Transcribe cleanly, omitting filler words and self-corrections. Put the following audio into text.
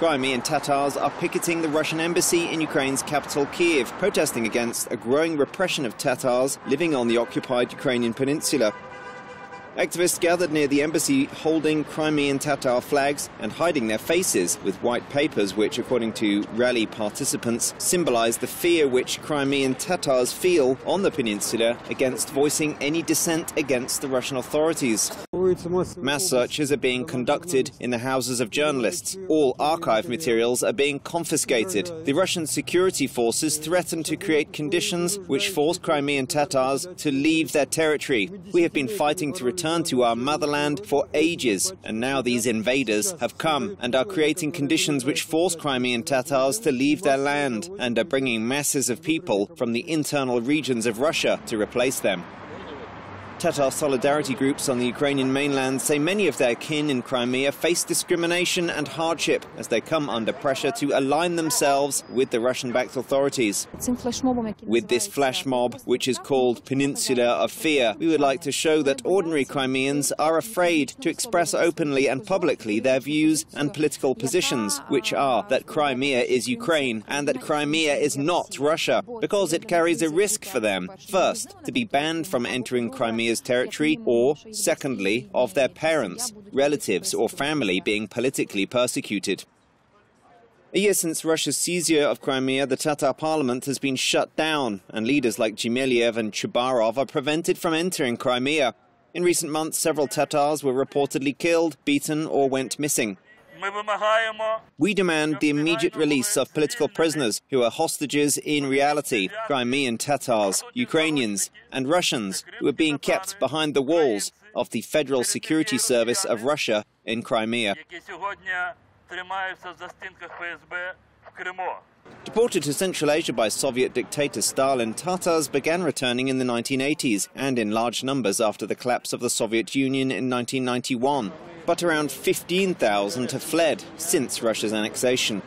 Crimean Tatars are picketing the Russian embassy in Ukraine's capital Kyiv, protesting against a growing repression of Tatars living on the occupied Ukrainian peninsula. Activists gathered near the embassy holding Crimean Tatar flags and hiding their faces with white papers which, according to rally participants, symbolise the fear which Crimean Tatars feel on the peninsula against voicing any dissent against the Russian authorities. Mass searches are being conducted in the houses of journalists. All archive materials are being confiscated. The Russian security forces threaten to create conditions which force Crimean Tatars to leave their territory. We have been fighting to return to our motherland for ages, and now these invaders have come and are creating conditions which force Crimean Tatars to leave their land and are bringing masses of people from the internal regions of Russia to replace them. Tatar solidarity groups on the Ukrainian mainland say many of their kin in Crimea face discrimination and hardship as they come under pressure to align themselves with the Russian-backed authorities. With this flash mob, which is called Peninsula of Fear, we would like to show that ordinary Crimeans are afraid to express openly and publicly their views and political positions, which are that Crimea is Ukraine and that Crimea is not Russia, because it carries a risk for them. First, to be banned from entering Crimea's territory, or, secondly, of their parents, relatives or family being politically persecuted. A year since Russia's seizure of Crimea, the Tatar parliament has been shut down, and leaders like Zhemeliev and Chubarov are prevented from entering Crimea. In recent months, several Tatars were reportedly killed, beaten or went missing. We demand the immediate release of political prisoners who are hostages in reality, Crimean Tatars, Ukrainians and Russians who are being kept behind the walls of the Federal Security Service of Russia in Crimea. Deported to Central Asia by Soviet dictator Stalin, Tatars began returning in the 1980s and in large numbers after the collapse of the Soviet Union in 1991. But around 15,000 have fled since Russia's annexation.